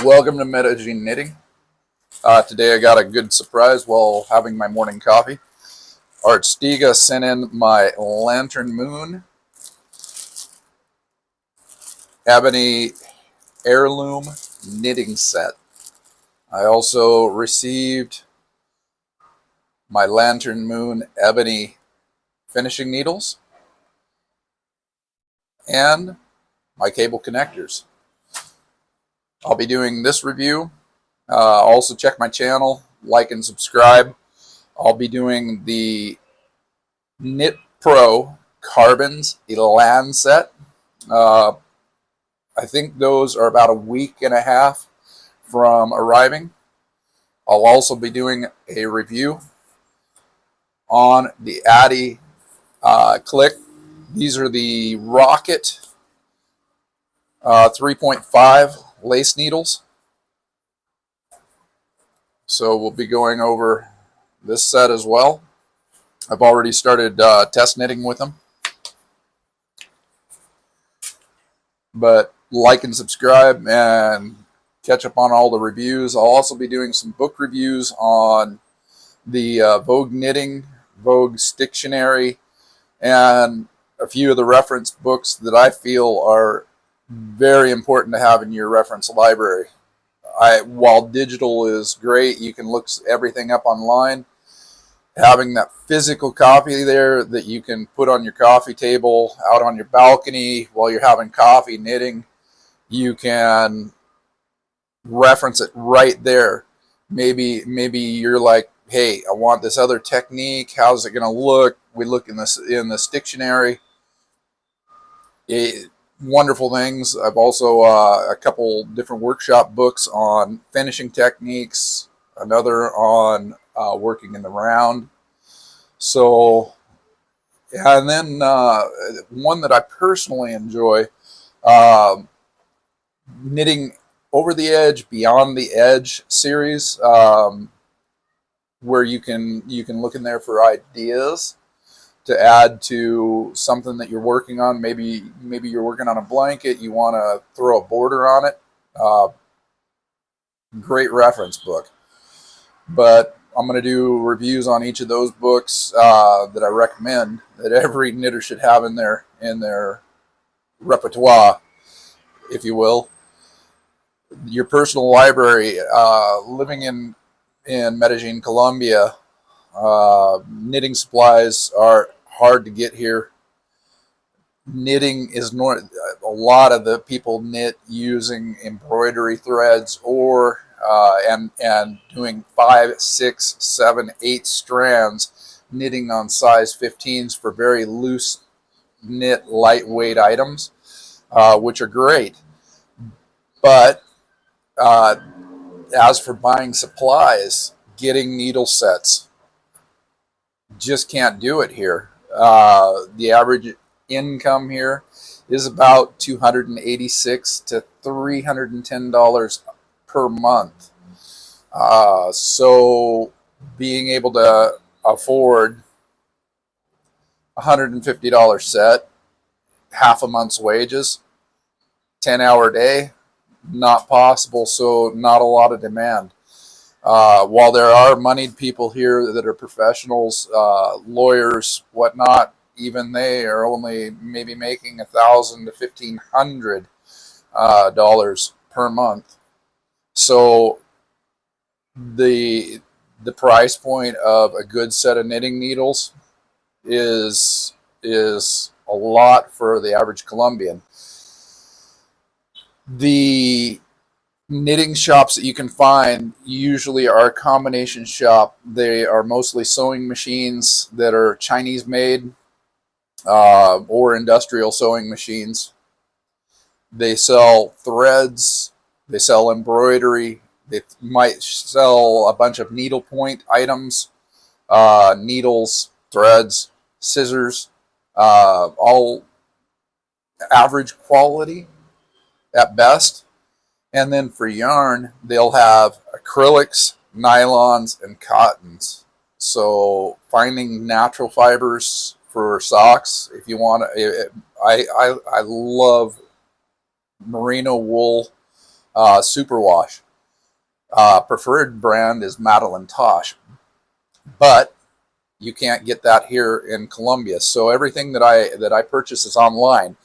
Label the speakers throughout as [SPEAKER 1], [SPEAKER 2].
[SPEAKER 1] Welcome to Medellin Knitting. Today I got a good surprise while having my morning coffee. Artstiga sent in my Lantern Moon Ebony Heirloom knitting set. I also received my Lantern Moon Ebony finishing needles and my cable connectors. I'll be doing this review. Also check my channel, like and subscribe. I'll be doing the Knit Pro Carbons Elan set. I think those are about a week and a half from arriving. I'll also be doing a review on the Addi Click. These are the Rocket 3.5 lace needles. So we'll be going over this set as well. I've already started test knitting with them. But like and subscribe and catch up on all the reviews. I'll also be doing some book reviews on the Vogue Knitting, Vogue Dictionary, and a few of the reference books that I feel are very important to have in your reference library. While digital is great, you can look everything up online. Having that physical copy there that you can put on your coffee table, out on your balcony while you're having coffee, knitting, you can reference it right there. Maybe you're like, hey, I want this other technique. How's it going to look? We look in this dictionary. Wonderful things. I've also a couple different workshop books on finishing techniques, another on working in the round. So, and then one that I personally enjoy, knitting Over the Edge, Beyond the Edge series, where you can look in there for ideas to add to something that you're working on. Maybe you're working on a blanket, you want to throw a border on it. Great reference book. But I'm going to do reviews on each of those books that I recommend that every knitter should have in their repertoire, if you will. Your personal library. Living in Medellin, Colombia, knitting supplies are hard to get here. Knitting is a lot of the people knit using embroidery threads or and doing 5, 6, 7, 8 strands, knitting on size 15s for very loose knit, lightweight items, which are great. But as for buying supplies, getting needle sets, just can't do it here. The average income here is about $286 to $310 per month. So being able to afford a $150 set, half a month's wages, 10-hour day, not possible. So not a lot of demand. While there are moneyed people here that are professionals, lawyers, whatnot, even they are only maybe making $1,000 to $1,500 per month. So the price point of a good set of knitting needles is a lot for the average Colombian. The knitting shops that you can find usually are a combination shop. They are mostly sewing machines that are Chinese made or industrial sewing machines. They sell threads, they sell embroidery, they might sell a bunch of needlepoint items, needles, threads, scissors, all average quality at best. And then for yarn, they'll have acrylics, nylons, and cottons. So finding natural fibers for socks, if you want to, I love merino wool superwash. Preferred brand is Medellin, but you can't get that here in Colombia. So everything that I purchase is online.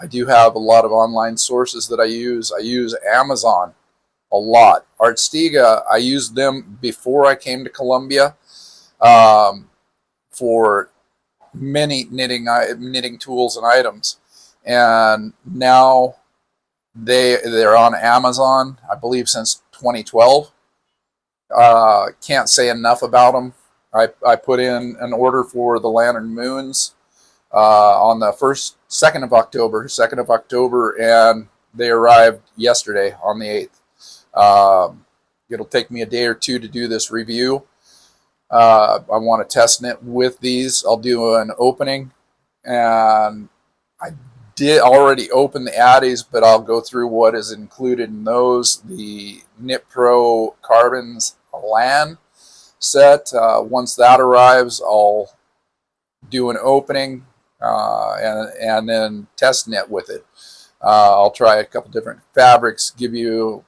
[SPEAKER 1] I do have a lot of online sources that I use. I use Amazon a lot. Artstiga, I used them before I came to Colombia for many knitting tools and items, and now they're on Amazon, I believe, since 2012. Can't say enough about them. I put in an order for the Lantern Moons on the 2nd of October, and they arrived yesterday on the 8th. It'll take me a day or two to do this review. I want to test knit with these. I'll do an opening, and I did already open the addies, but I'll go through what is included in those. The Knit Pro Carbons LAN set. Once that arrives, I'll do an opening and then test knit with it. I'll try a couple different fabrics, give you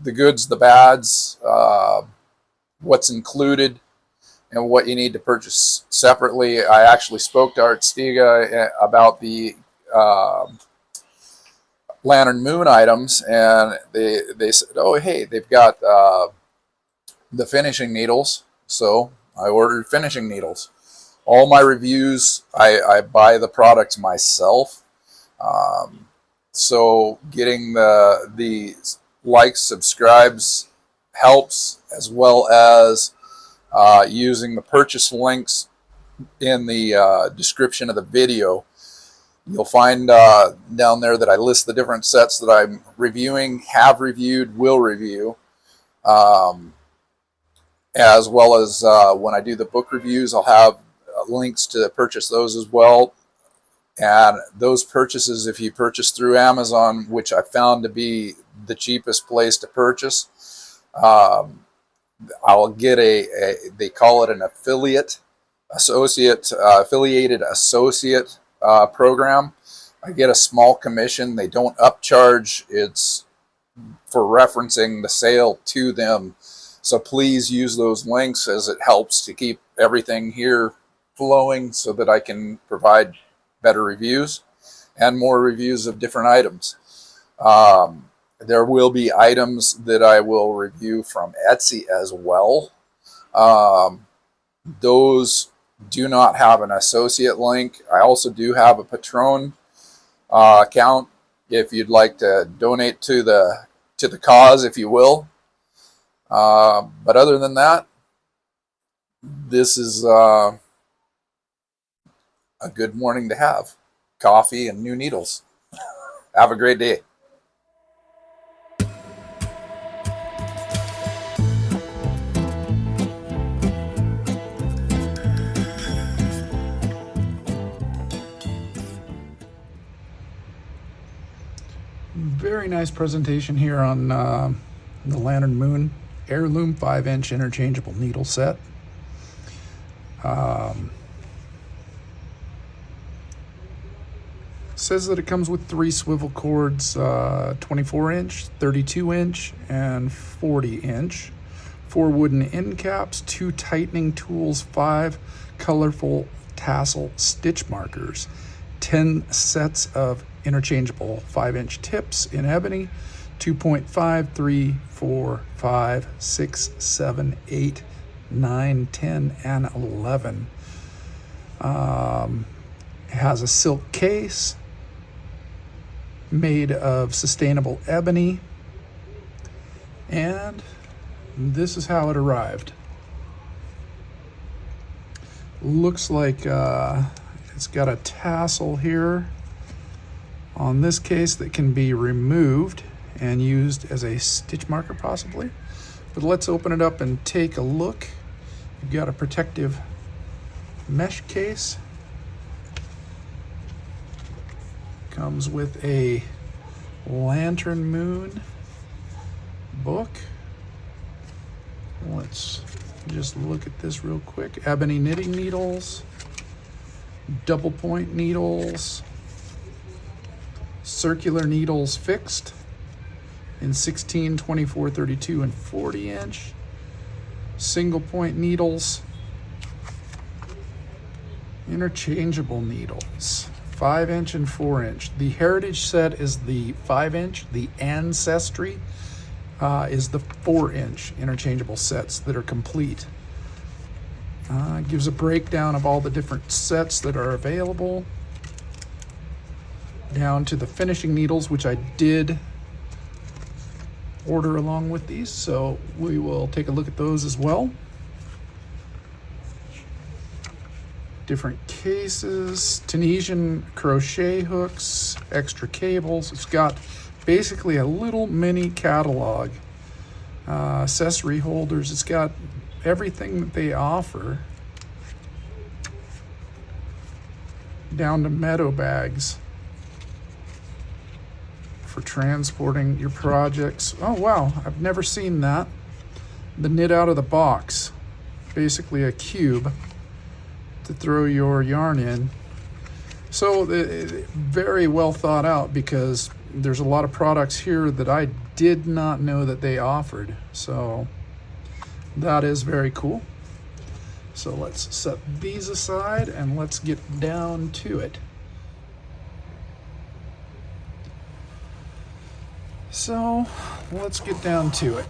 [SPEAKER 1] the goods, the bads, what's included, and what you need to purchase separately. I actually spoke to Artstiga about the Lantern Moon items, and they said, oh, hey, they've got the finishing needles. So I ordered finishing needles. All my reviews, I buy the products myself. So getting the likes, subscribes helps, as well as using the purchase links in the description of the video. You'll find down there that I list the different sets that I'm reviewing, have reviewed, will review, as well as when I do the book reviews, I'll have links to purchase those as well. And those purchases, if you purchase through Amazon, which I found to be the cheapest place to purchase, I'll get they call it an affiliated associate program. I get a small commission. They don't upcharge. It's for referencing the sale to them. So please use those links, as it helps to keep everything here flowing so that I can provide better reviews and more reviews of different items. There will be items that I will review from Etsy as well. Those do not have an associate link. I also do have a Patreon account if you'd like to donate to the cause, if you will. But other than that, this is a good morning to have coffee and new needles. Have a great day.
[SPEAKER 2] Very nice presentation here on the Lantern Moon Heirloom 5-inch interchangeable needle set. Says that it comes with 3 swivel cords, 24-inch, 32-inch, and 40-inch, 4 wooden end caps, 2 tightening tools, 5 colorful tassel stitch markers, 10 sets of interchangeable 5-inch tips in ebony, 2.5, 3, 4, 5, 6, 7, 8, 9, 10, and 11. It has a silk case made of sustainable ebony, and this is how it arrived. Looks like it's got a tassel here on this case that can be removed and used as a stitch marker possibly. But let's open it up and take a look. You've got a protective mesh case. Comes with a Lantern Moon book. Let's just look at this real quick. Ebony knitting needles, double point needles, circular needles fixed, in 16, 24, 32, and 40 inch. Single point needles. Interchangeable needles, 5 inch and 4 inch. The Heritage set is the 5 inch. The Ancestry is the 4 inch interchangeable sets that are complete. Gives a breakdown of all the different sets that are available, down to the finishing needles, which I did order along with these, so we will take a look at those as well. Different cases, Tunisian crochet hooks, extra cables. It's got basically a little mini catalog. Accessory holders. It's got everything that they offer, down to meadow bags for transporting your projects. Oh wow, I've never seen that. The knit out of the box, basically a cube to throw your yarn in. So very well thought out, because there's a lot of products here that I did not know that they offered. So that is very cool. So let's set these aside and let's get down to it. So let's get down to it.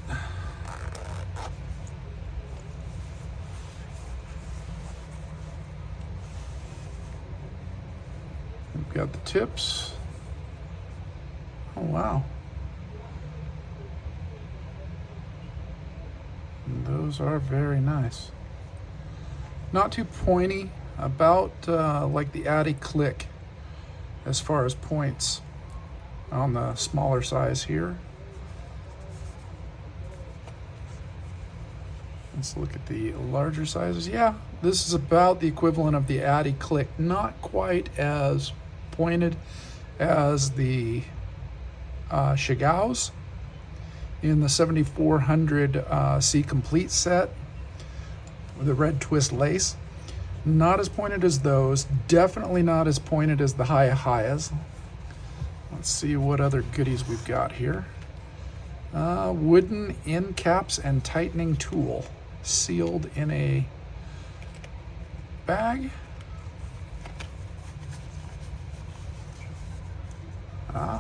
[SPEAKER 2] We've got the tips. Oh wow. And those are very nice. Not too pointy, about like the Addi Click as far as points on the smaller size here. Let's look at the larger sizes. Yeah, this is about the equivalent of the Addi Click. Not quite as pointed as the Shigaos in the 7400 C Complete set with the red twist lace. Not as pointed as those. Definitely not as pointed as the Hayas. Let's see what other goodies we've got here. Wooden end caps and tightening tool, sealed in a bag.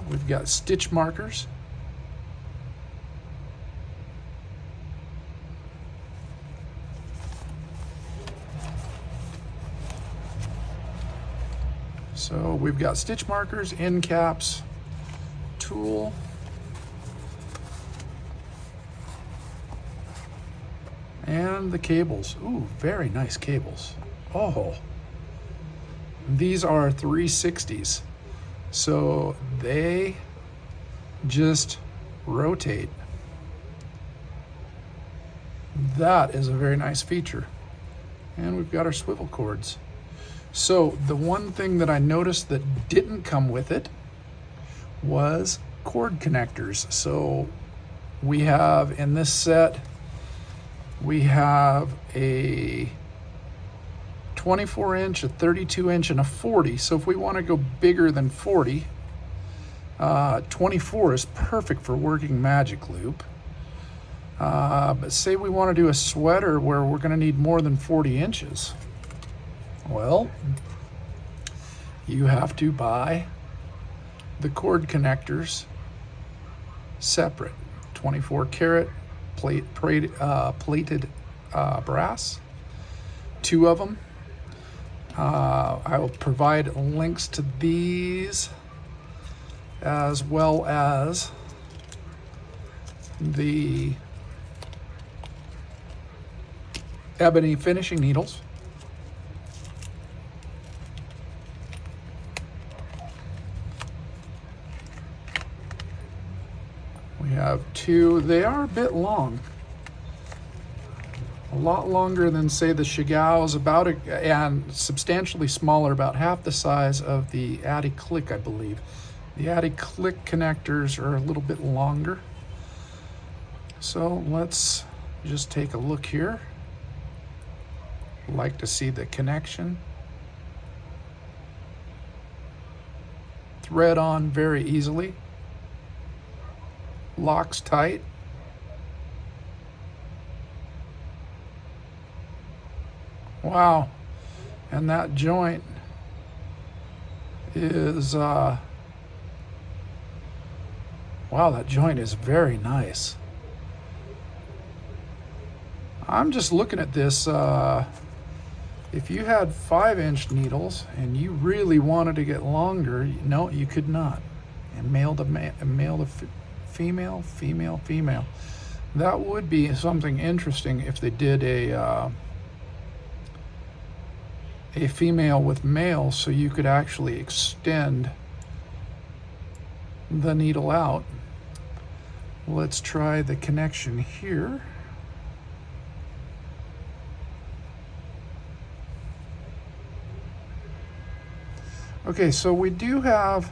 [SPEAKER 2] We've got stitch markers. So we've got stitch markers, end caps, tool, and the cables. Ooh, very nice cables. Oh, these are 360s. So they just rotate. That is a very nice feature. And we've got our swivel cords. So the one thing that I noticed that didn't come with it was cord connectors. So we have in this set, we have a 24 inch, a 32 inch, and a 40. So if we want to go bigger than 40, 24 is perfect for working magic loop. But say we want to do a sweater where we're going to need more than 40 inches. Well, you have to buy the cord connectors separate. 24 karat plated brass, 2 of them. I will provide links to these as well as the ebony finishing needles. We have 2. They are a bit long. A lot longer than, say, the Shigaos, and substantially smaller, about half the size of the Addi Click, I believe. The Addi Click connectors are a little bit longer. So let's just take a look here. Like to see the connection. Thread on very easily. locks tight. Wow. And that joint is, wow, that joint is very nice. I'm just looking at this. If you had 5-inch needles and you really wanted to get longer, no, you could not. And male to female, female, female. That would be something interesting if they did a female with male, so you could actually extend the needle out. Let's try the connection here. Okay, so we do have,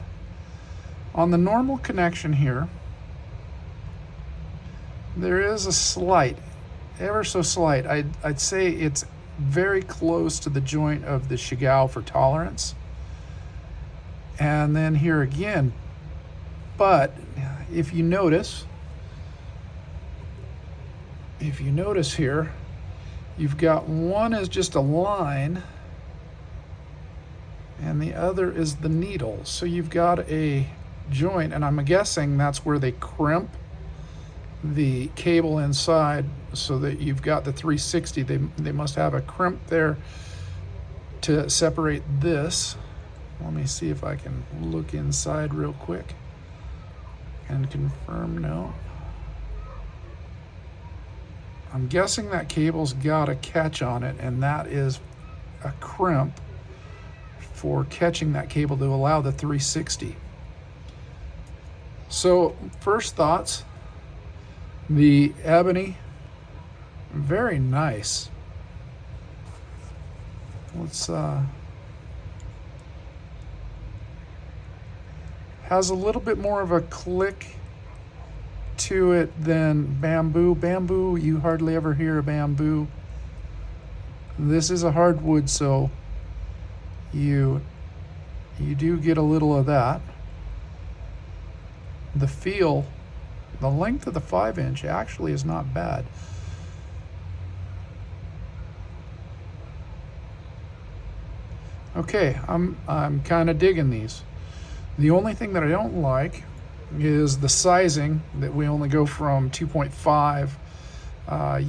[SPEAKER 2] on the normal connection here, there is a slight, ever so slight, I'd say it's very close to the joint of the Shigao for tolerance. And then here again, but if you notice here, you've got one is just a line and the other is the needle. So you've got a joint, and I'm guessing that's where they crimp the cable inside so that you've got the 360. They must have a crimp there to separate this. Let me see if I can look inside real quick and confirm. No. I'm guessing that cable's got a catch on it, and that is a crimp for catching that cable to allow the 360. So first thoughts, the Ebony, very nice. Let's has a little bit more of a click to it than bamboo. Bamboo, you hardly ever hear a bamboo. This is a hardwood, so you do get a little of that. The feel, the length of the 5-inch actually is not bad. Okay, I'm kind of digging these. The only thing that I don't like is the sizing, that we only go from 2.5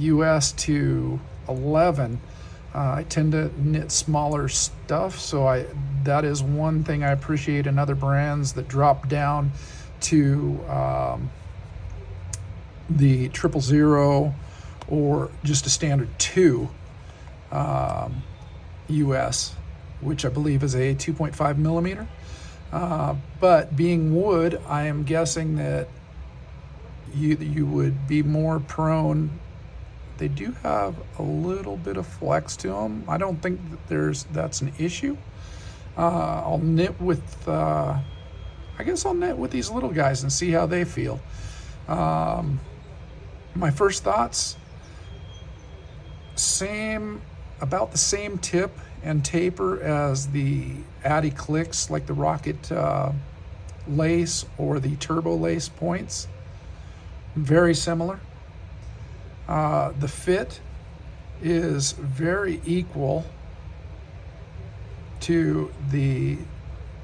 [SPEAKER 2] US to 11. I tend to knit smaller stuff, so that is one thing I appreciate in other brands that drop down to the 000 or just a standard 2 US, which I believe is a 2.5 millimeter. But being wood, I am guessing that you would be more prone. They do have a little bit of flex to them. I don't think that that's an issue. I'll knit with, I guess I'll knit with these little guys and see how they feel. My first thoughts, about the same tip and taper as the addi clicks, like the rocket lace or the turbo lace points. Very similar. The fit is very equal to the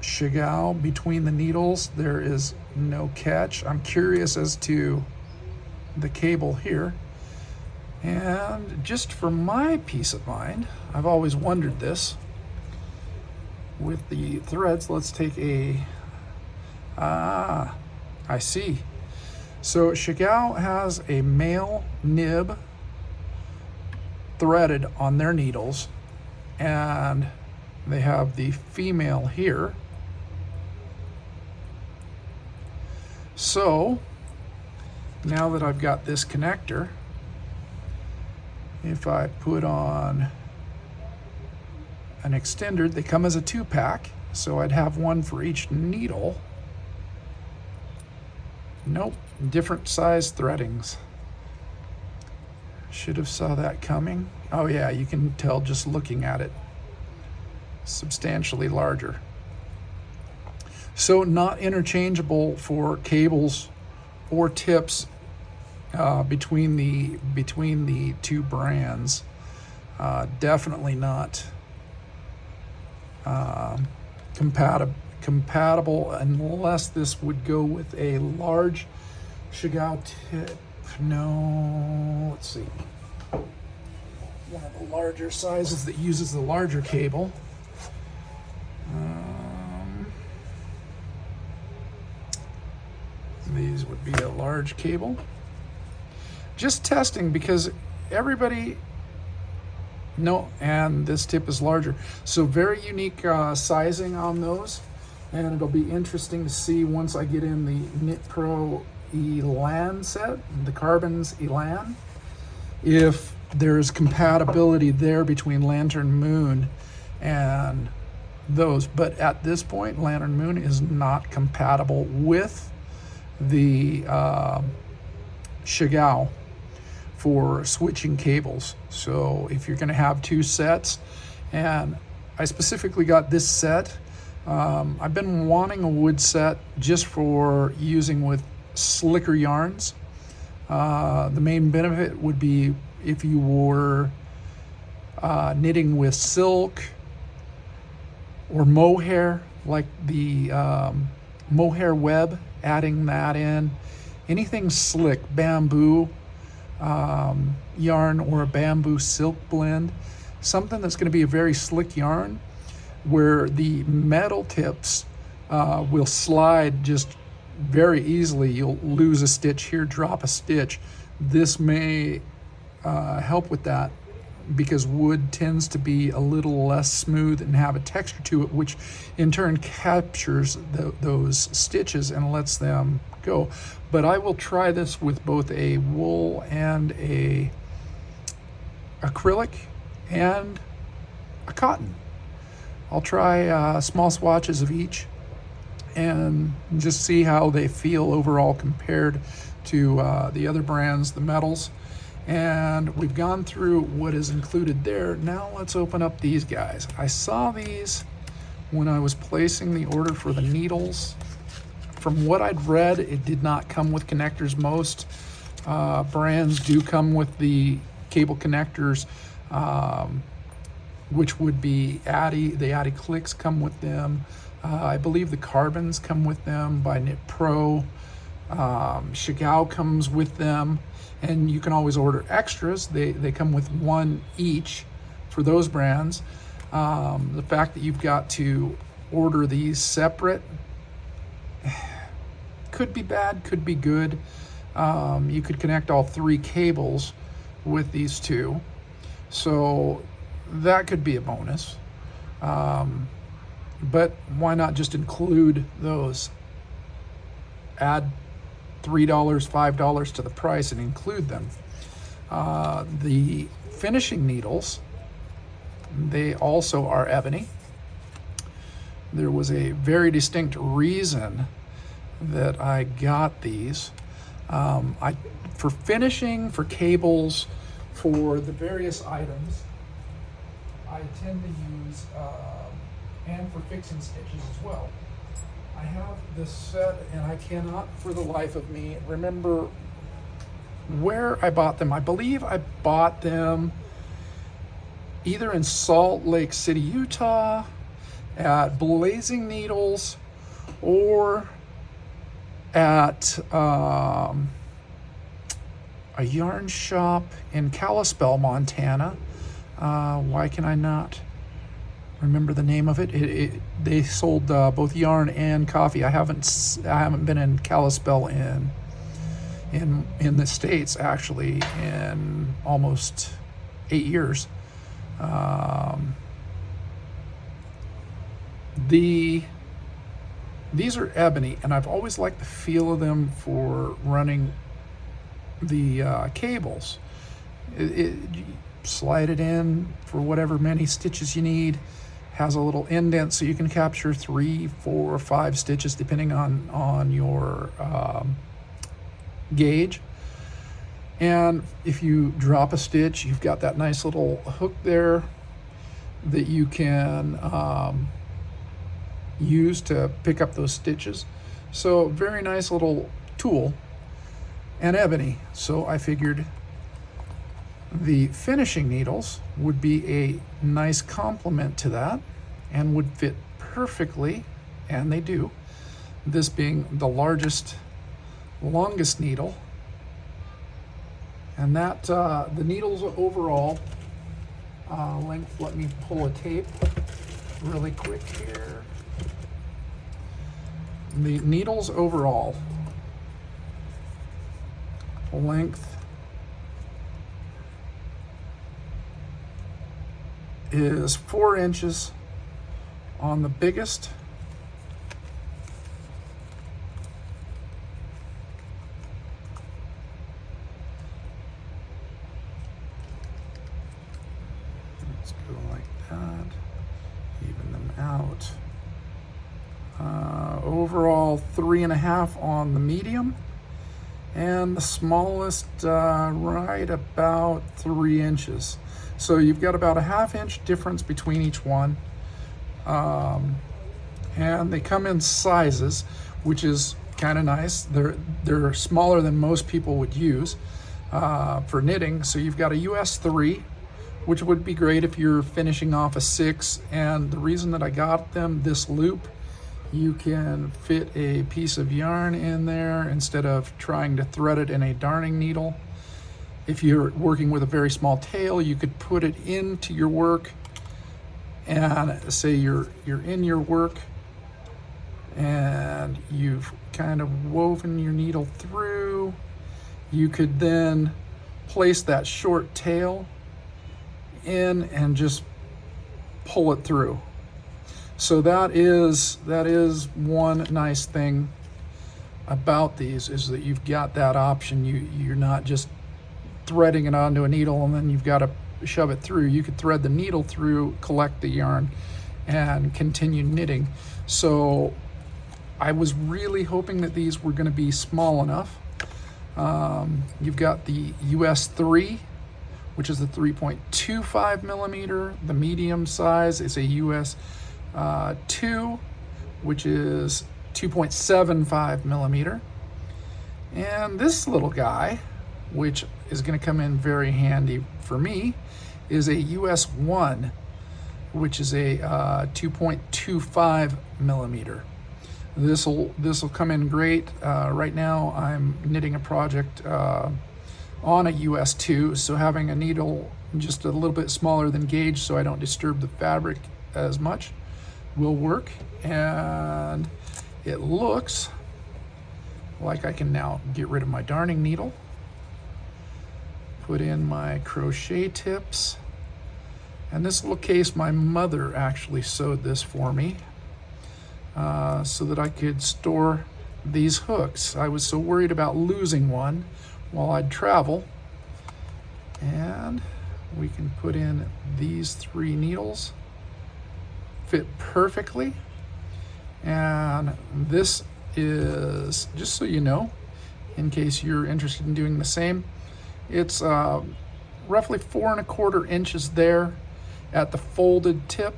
[SPEAKER 2] Shigao. Between the needles, there is no catch. I'm curious as to the cable here. And just for my peace of mind, I've always wondered this. With the threads, let's take I see. So Shigao has a male nib threaded on their needles, and they have the female here. So now that I've got this connector, if I put on an extender, they come as a 2-pack, so I'd have one for each needle. Nope, different size threadings. Should have saw that coming. Oh yeah, you can tell just looking at it. Substantially larger. So not interchangeable for cables or tips between the two brands. Definitely not compatible unless this would go with a large Chagall tip. No, let's see. One of the larger sizes that uses the larger cable. These would be a large cable. Just testing because everybody, no, and this tip is larger. So very unique sizing on those. And it'll be interesting to see once I get in the Knit Pro Elan set, the Carbons Elan, if there's compatibility there between Lantern Moon and those. But at this point, Lantern Moon is not compatible with the Chagall for switching cables. So if you're going to have two sets, and I specifically got this set, I've been wanting a wood set just for using with slicker yarns. The main benefit would be if you were knitting with silk or mohair, like the mohair web, adding that in. Anything slick, bamboo yarn or a bamboo silk blend, something that's going to be a very slick yarn where the metal tips will slide just very easily. You'll lose a stitch here, drop a stitch. This may help with that because wood tends to be a little less smooth and have a texture to it, which in turn captures those stitches and lets them go. But I will try this with both a wool and a acrylic and a cotton. I'll try small swatches of each and just see how they feel overall compared to the other brands, the metals. And we've gone through what is included there. Now let's open up these guys. I saw these when I was placing the order for the needles. From what I'd read, it did not come with connectors. Most brands do come with the cable connectors, which would be addi. The addi clicks come with them. I believe the Carbons come with them by Knit Pro. Chagall comes with them, and you can always order extras. They come with one each for those brands. The fact that you've got to order these separate could be bad, could be good. You could connect all three cables with these two, so that could be a bonus. But why not just include those? Add $3, $5 to the price and include them. The finishing needles, they also are ebony. There was a very distinct reason that I got these. For finishing, for cables, for the various items, I tend to use, and for fixing stitches as well. I have this set, and I cannot for the life of me remember where I bought them. I believe I bought them either in Salt Lake City, Utah, at Blazing Needles, or at a yarn shop in Kalispell, Montana. Why can I not remember the name of it? They sold both yarn and coffee. I haven't been in Kalispell in the States actually in almost 8 years. These are ebony, and I've always liked the feel of them for running the cables. You slide it in for whatever many stitches you need. Has a little indent so you can capture 3, 4, or 5 stitches depending on your gauge. And if you drop a stitch, you've got that nice little hook there that you can use to pick up those stitches. So very nice little tool. and ebony. So I figured the finishing needles would be a nice complement to that and would fit perfectly, and they do. This being the longest needle. And that, the needles overall length, let me pull a tape really quick here. The needles overall length is 4 inches on the biggest, let's go like that, even them out. Overall 3.5 on the medium, and the smallest right about 3 inches. So you've got about a 1/2 inch difference between each one. And they come in sizes, which is kind of nice. They're smaller than most people would use for knitting. So you've got a US 3, which would be great if you're finishing off a 6. And the reason that I got them this loop, you can fit a piece of yarn in there instead of trying to thread it in a darning needle. If you're working with a very small tail, you could put it into your work, and say you're in your work and you've kind of woven your needle through. You could then place that short tail in and just pull it through. So that is one nice thing about these, is that you've got that option. You're not just threading it onto a needle and then you've got to shove it through. You could thread the needle through, collect the yarn, and continue knitting. So I was really hoping that these were going to be small enough. You've got the US 3, which is the 3.25 millimeter. The medium size is a US 2, which is 2.75 millimeter. And this little guy, which is going to come in very handy for me, is a US 1, which is a 2.25 millimeter. This'll come in great. Right now I'm knitting a project on a US 2, so having a needle just a little bit smaller than gauge so I don't disturb the fabric as much will work. And it looks like I can now get rid of my darning needle, put in my crochet tips, and this little case, my mother actually sewed this for me so that I could store these hooks. I was so worried about losing one while I'd travel. And we can put in these 3 needles, fit perfectly. And this is, just so you know, in case you're interested in doing the same, it's roughly 4¼ inches there at the folded tip.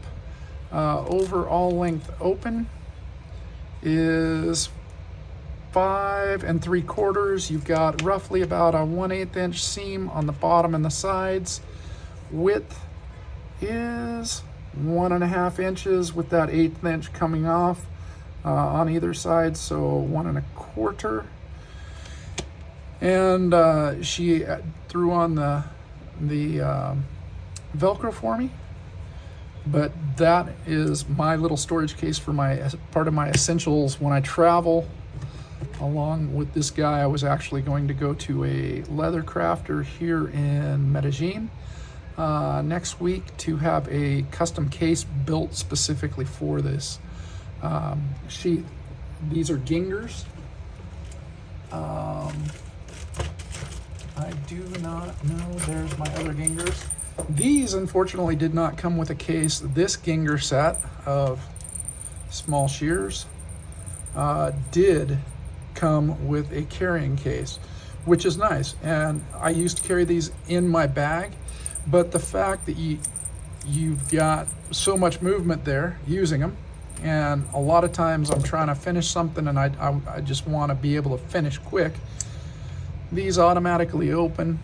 [SPEAKER 2] Overall length open is 5 3/4. You've got roughly about a 1/8 inch seam on the bottom and the sides. Width is 1.5 inches with that 1/8 inch coming off on either side, so 1 1/4. And she threw on the Velcro for me. But that is my little storage case for part of my essentials when I travel. Along with this guy, I was actually going to go to a leather crafter here in Medellin next week to have a custom case built specifically for this. These are gingers. I do not know. There's my other gingers. These, unfortunately, did not come with a case. This ginger set of small shears did come with a carrying case, which is nice. And I used to carry these in my bag, but the fact that you've got so much movement there using them, and a lot of times I'm trying to finish something and I just want to be able to finish quick. These automatically open,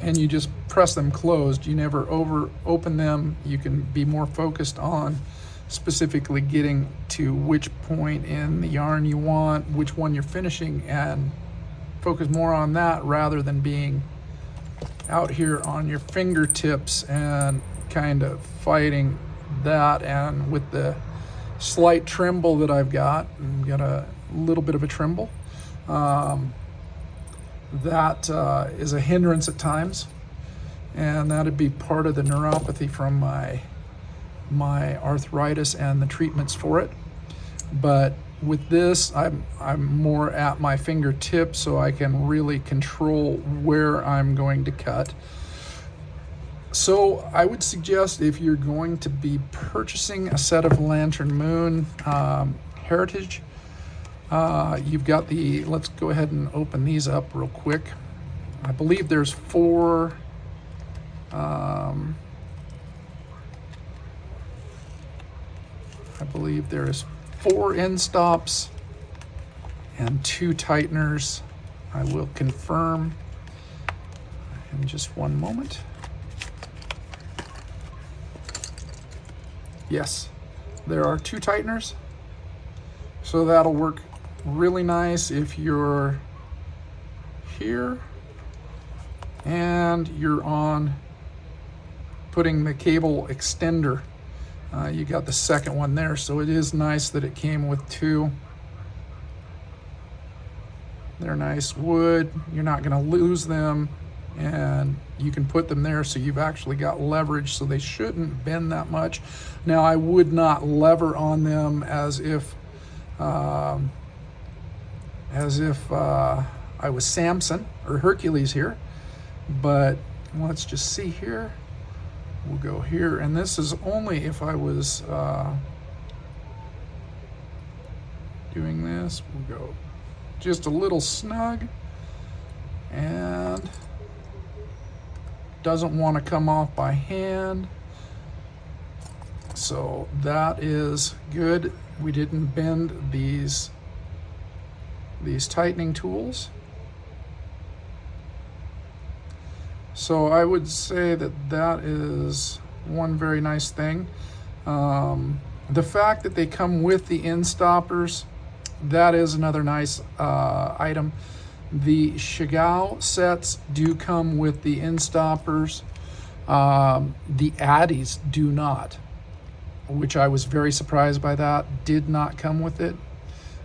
[SPEAKER 2] and you just press them closed. You never open them. You can be more focused on specifically getting to which point in the yarn you want, which one you're finishing, and focus more on that rather than being out here on your fingertips and kind of fighting that. And with the slight tremble that I've got a little bit of a tremble, that is a hindrance at times, and that'd be part of the neuropathy from my arthritis and the treatments for it. But with this, I'm more at my fingertips, so I can really control where I'm going to cut. So I would suggest, if you're going to be purchasing a set of Lantern Moon Heritage, you've got the, let's go ahead and open these up real quick. I believe there's four, end stops and 2 tighteners. I will confirm in just one moment. Yes, there are 2 tighteners, so that'll work really nice if you're here and you're on putting the cable extender. You got the second one there, so it is nice that it came with 2. They're nice wood, you're not going to lose them, and you can put them there so you've actually got leverage, so they shouldn't bend that much. Now, I would not lever on them as if I was Samson or Hercules here, but let's just see here. We'll go here, and this is only if I was doing this. We'll go just a little snug, and doesn't want to come off by hand, so that is good. We didn't bend these tightening tools. So I would say that is one very nice thing. The fact that they come with the end stoppers, that is another nice item. The Shigao sets do come with the end stoppers. The addis do not, which I was very surprised by. That did not come with it.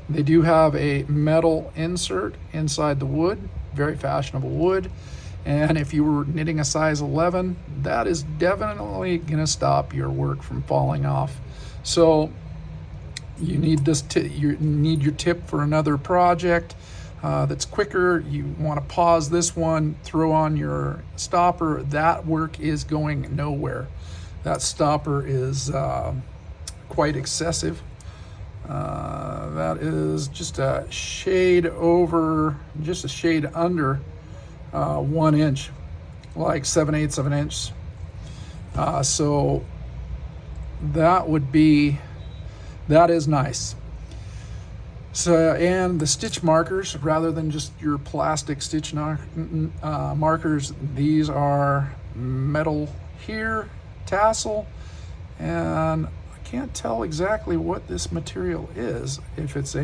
[SPEAKER 2] They do have a metal insert inside the wood, very fashionable wood. And if you were knitting a size 11, that is definitely going to stop your work from falling off. So you need this. You need your tip for another project that's quicker. You want to pause this one, throw on your stopper. That work is going nowhere. That stopper is quite excessive. That is just a shade over, just a shade under 1 inch, like 7/8 of an inch. So that is nice. So, and the stitch markers, rather than just your plastic stitch markers, these are metal here, tassel, and I can't tell exactly what this material is. If it's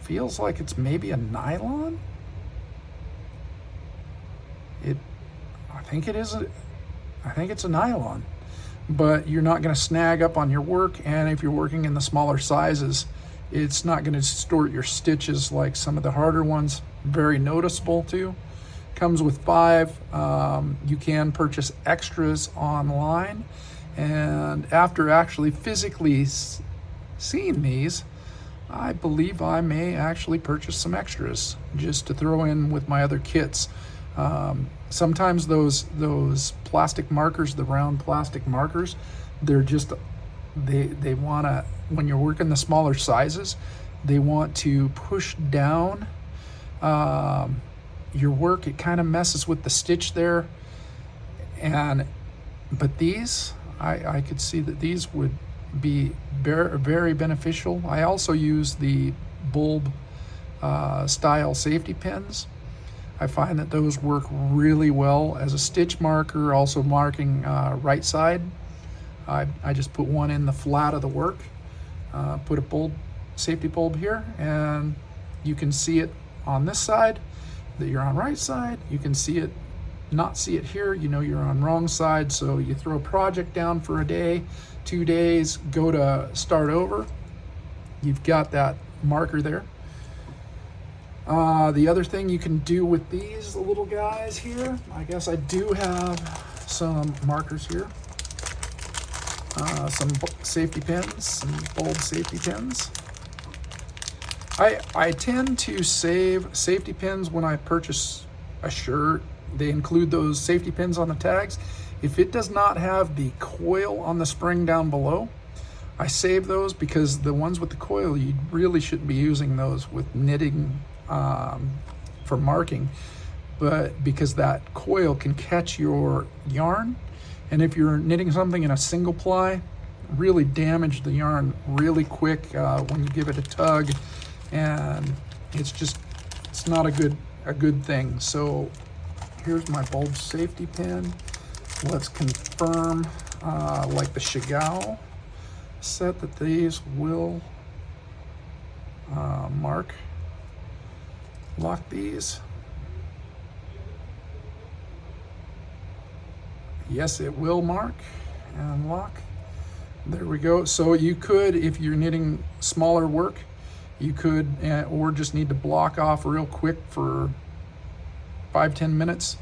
[SPEAKER 2] feels like it's maybe a nylon. I think it's a nylon, but you're not going to snag up on your work, and if you're working in the smaller sizes, it's not going to distort your stitches like some of the harder ones. Very noticeable too. Comes with 5. You can purchase extras online, and after actually physically seeing these, I believe I may actually purchase some extras just to throw in with my other kits. Sometimes those plastic markers, the round plastic markers, they're just, they want to, when you're working the smaller sizes, they want to push down your work. It kind of messes with the stitch there. But these, I could see that these would be very, very beneficial. I also use the bulb style safety pins. I find that those work really well as a stitch marker, also marking right side. I just put one in the flat of the work, put a bulb, safety bulb here, and you can see it on this side that you're on right side. You can see it, not see it here, you know you're on wrong side. So you throw a project down for a day, 2 days, go to start over, you've got that marker there. The other thing you can do with these little guys here, I guess I do have some markers here, some safety pins, some bulb safety pins. I tend to save safety pins when I purchase a shirt. They include those safety pins on the tags. If it does not have the coil on the spring down below, I save those, because the ones with the coil, you really shouldn't be using those with knitting for marking, but because that coil can catch your yarn, and if you're knitting something in a single ply, really damage the yarn really quick when you give it a tug, and it's not a good thing. So here's my bulb safety pin. Let's confirm, like the Chagall set, that these will mark. Lock these. Yes, it will mark and lock. There we go. So you could, if you're knitting smaller work, you could, or just need to block off real quick for 5-10 minutes,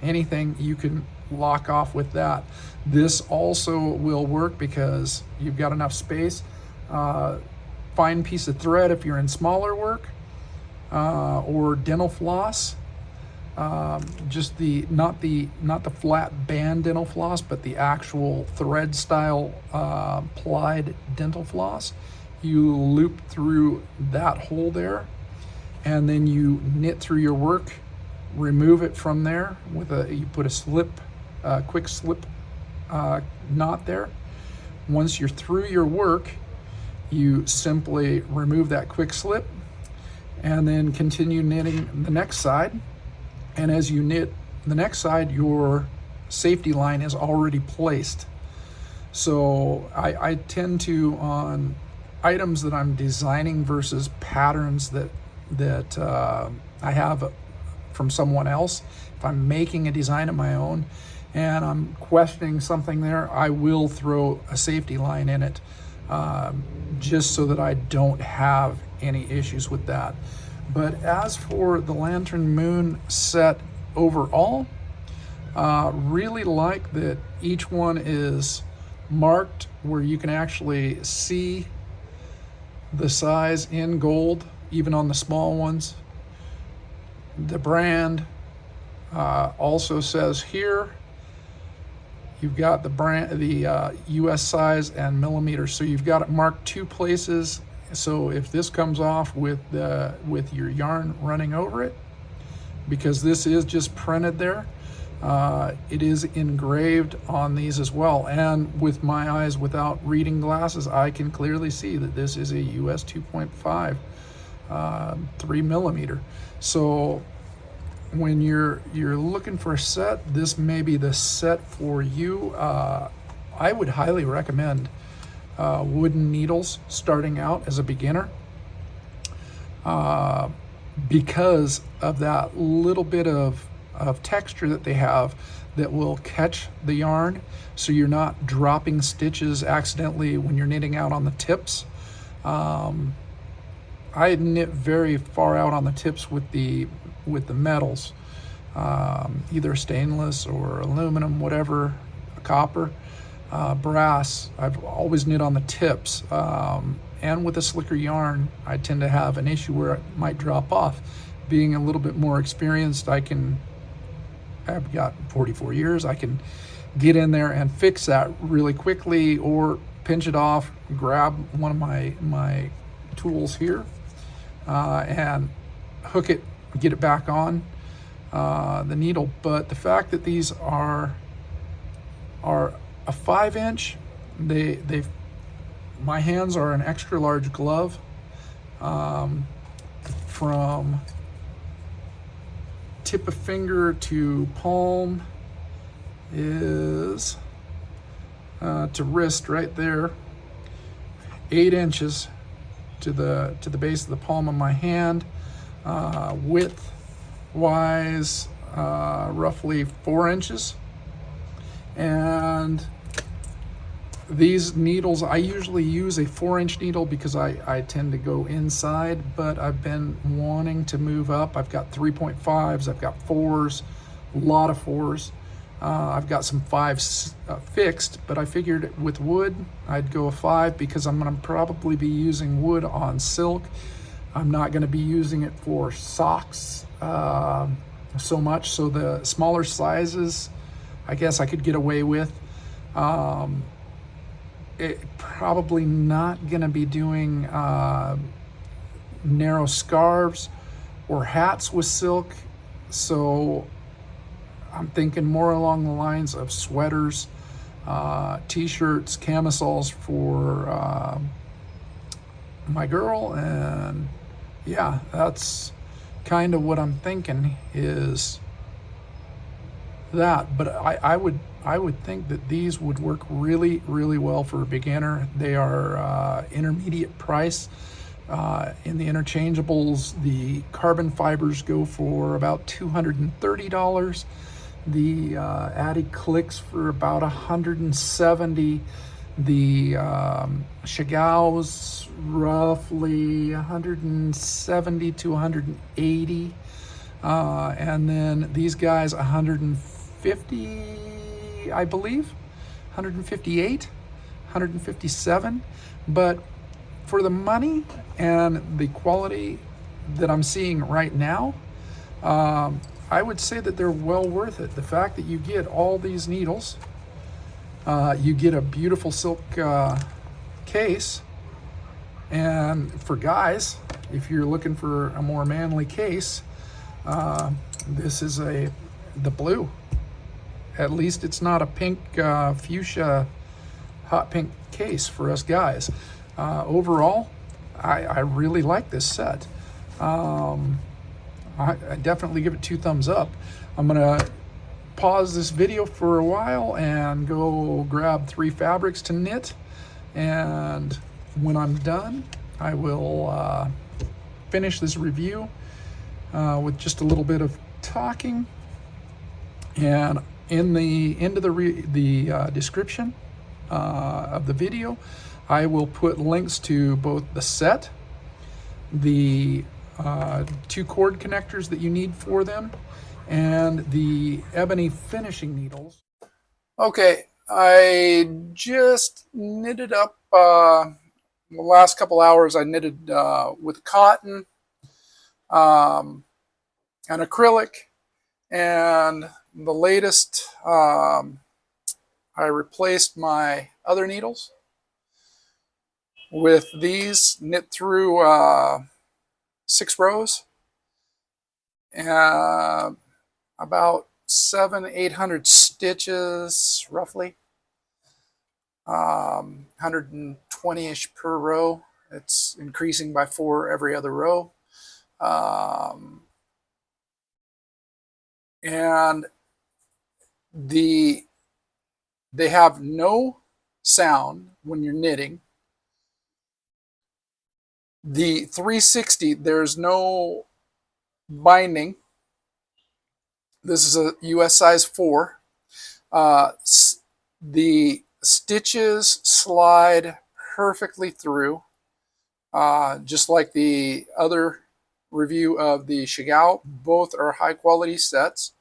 [SPEAKER 2] anything, you can lock off with that. This also will work because you've got enough space. Fine piece of thread if you're in smaller work, or dental floss, just not the flat band dental floss, but the actual thread style plied dental floss. You loop through that hole there, and then you knit through your work, remove it from there with you put a quick slip knot there. Once you're through your work, you simply remove that quick slip and then continue knitting the next side. And as you knit the next side, your safety line is already placed. So I tend to, on items that I'm designing versus patterns that I have from someone else, if I'm making a design of my own and I'm questioning something there, I will throw a safety line in it, just so that I don't have any issues with that. But as for the Lantern Moon set overall, really like that each one is marked where you can actually see the size in gold, even on the small ones. The brand also says here, you've got the brand, the US size and millimeters. So you've got it marked 2 places. So if this comes off with your yarn running over it, because this is just printed there, it is engraved on these as well. And with my eyes without reading glasses, I can clearly see that this is a US 2.5 3 millimeter. So when you're looking for a set, this may be the set for you. I would highly recommend wooden needles starting out as a beginner, because of that little bit of texture that they have that will catch the yarn, so you're not dropping stitches accidentally when you're knitting out on the tips. I knit very far out on the tips with the metals, either stainless or aluminum, whatever, copper, brass. I've always knit on the tips, and with a slicker yarn, I tend to have an issue where it might drop off. Being a little bit more experienced, I've got 44 years, I can get in there and fix that really quickly, or pinch it off, grab one of my tools here, and hook it, get it back on the needle. But the fact that these are a 5-inch, my hands are an extra large glove. from tip of finger to palm is to wrist right there, 8 inches to the base of the palm of my hand. Width wise, roughly 4 inches. And these needles, I usually use a 4-inch needle because I tend to go inside, but I've been wanting to move up. I've got 3.5s, I've got 4s, a lot of 4s. I've got some 5s fixed, but I figured with wood, I'd go a 5 because I'm going to probably be using wood on silk. I'm not going to be using it for socks so much. So the smaller sizes, I guess I could get away with. Probably not going to be doing narrow scarves or hats with silk. So I'm thinking more along the lines of sweaters, t-shirts, camisoles for my girl. And yeah, that's kind of what I'm thinking is that. But I would think that these would work really, really well for a beginner. They are intermediate price. In the interchangeables, the carbon fibers go for about $230. The addi clicks for about $170. The Shigao's roughly $170 to $180. And then these guys $150, I believe, $158, $157. But for the money and the quality that I'm seeing right now, I would say that they're well worth it. The fact that you get all these needles, you get a beautiful silk case, and for guys, if you're looking for a more manly case, this is the blue. At least it's not a pink fuchsia hot pink case for us guys. Overall, I really like this set. I definitely give it 2 thumbs up. I'm gonna pause this video for a while and go grab 3 fabrics to knit, and when I'm done, I will finish this review with just a little bit of talking. And in the end of the description of the video, I will put links to both the set, the 2 cord connectors that you need for them, and the ebony finishing needles. Okay, I just knitted up the last couple hours. I knitted with cotton and acrylic, and the latest, I replaced my other needles with these, knit through 6 rows, about 700-800 stitches roughly, 120-ish per row. It's increasing by 4 every other row. And they have no sound when you're knitting. The 360, there's no binding. This is a US size 4. The stitches slide perfectly through, just like the other review of the Shigao. Both are high quality sets.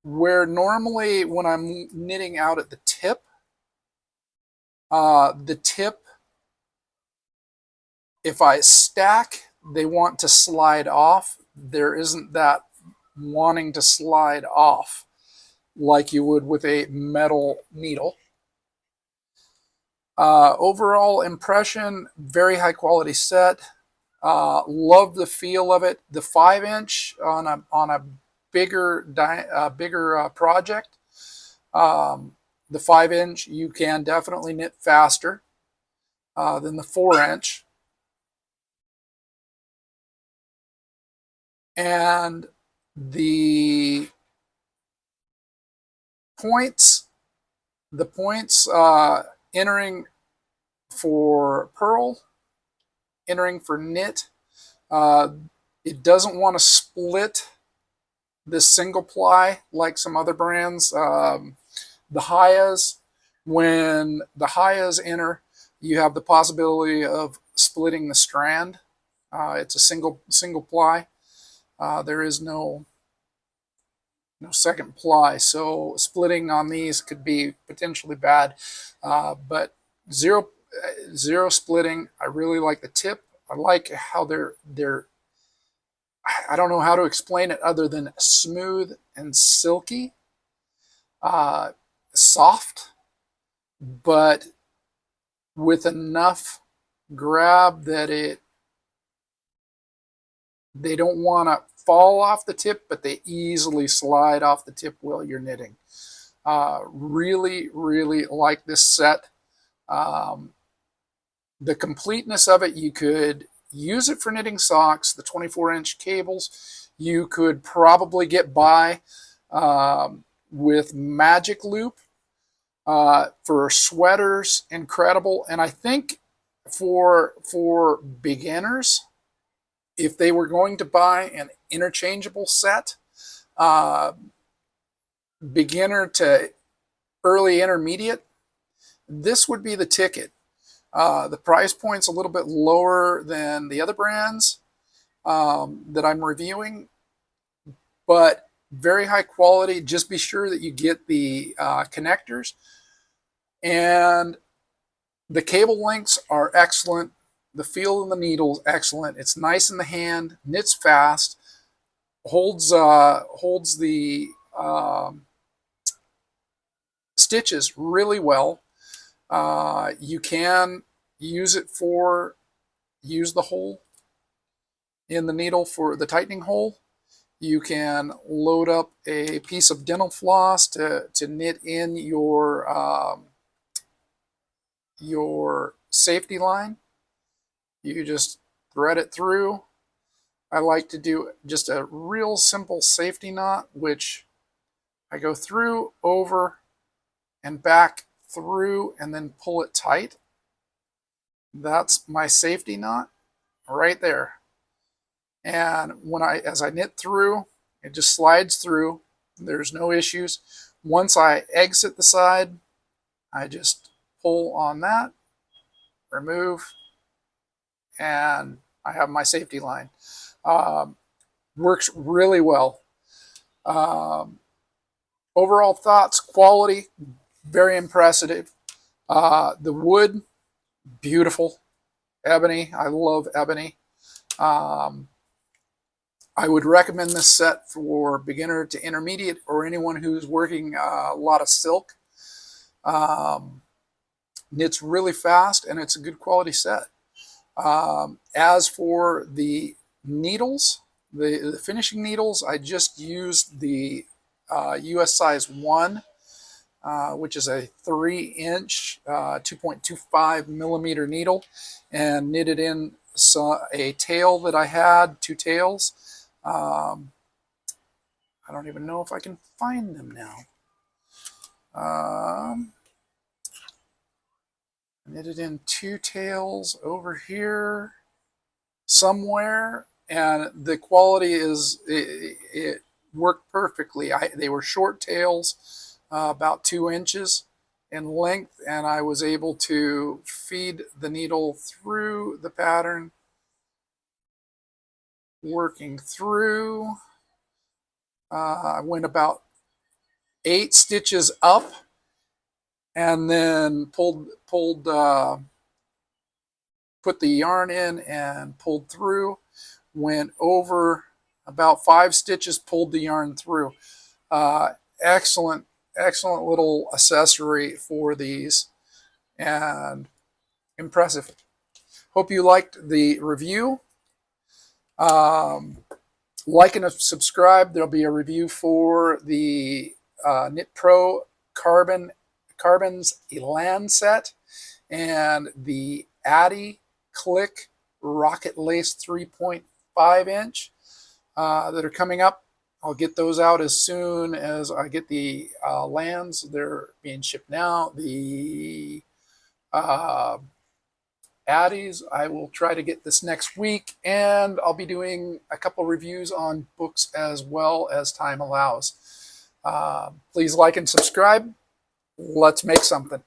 [SPEAKER 2] Where normally when I'm knitting out at the tip, if I stack, they want to slide off. There isn't that wanting to slide off like you would with a metal needle. Overall impression, very high quality set. Love the feel of it. The 5-inch on a bigger project. The 5-inch you can definitely knit faster. than the 4-inch. And the points, entering for purl, entering for knit, it doesn't want to split this single ply like some other brands. The Hayas, when the Hayas enter, you have the possibility of splitting the strand. It's a single ply. There is no second ply, so splitting on these could be potentially bad. But zero splitting. I really like the tip. I like how they're I don't know how to explain it other than smooth and silky, soft, but with enough grab that they don't want to fall off the tip, but they easily slide off the tip while you're knitting. Really, really like this set. The completeness of it, you could use it for knitting socks, the 24-inch cables. You could probably get by with magic loop for sweaters, incredible. And I think for beginners, if they were going to buy an interchangeable set, beginner to early intermediate, this would be the ticket. The price point's a little bit lower than the other brands that I'm reviewing, but very high quality. Just be sure that you get the connectors, and the cable lengths are excellent. The feel of the needle is excellent. It's nice in the hand, knits fast, holds the stitches really well. You can use the hole in the needle for the tightening hole. You can load up a piece of dental floss to knit in your safety line. You just thread it through. I like to do just a real simple safety knot, which I go through, over, and back through, and then pull it tight. That's my safety knot right there. And as I knit through, it just slides through. There's no issues. Once I exit the side, I just pull on that, remove, and I have my safety line. Works really well. Overall thoughts, quality, very impressive. The wood, beautiful. Ebony, I love ebony. I would recommend this set for beginner to intermediate or anyone who's working a lot of silk. Knits really fast, and it's a good quality set. As for the needles, the finishing needles, I just used the US size 1, which is a 3-inch, 2.25 millimeter needle, and knitted in a tail that I had, 2 tails. I don't even know if I can find them now. Knitted in 2 tails over here somewhere, and the quality it worked perfectly. They were short tails, about 2 inches in length, and I was able to feed the needle through the pattern, working through. I went about 8 stitches up, and then put the yarn in and pulled through. Went over about 5 stitches, pulled the yarn through. Excellent little accessory for these, and impressive. Hope you liked the review. Like and subscribe. There'll be a review for the Knit Pro Carbon's Elan set and the
[SPEAKER 1] Addi Click Rocket Lace 3.5 inch that are coming up. I'll get those out as soon as I get the lands. They're being shipped now. The Addies, I will try to get this next week, and I'll be doing a couple reviews on books as well as time allows. Please like and subscribe. Let's make something.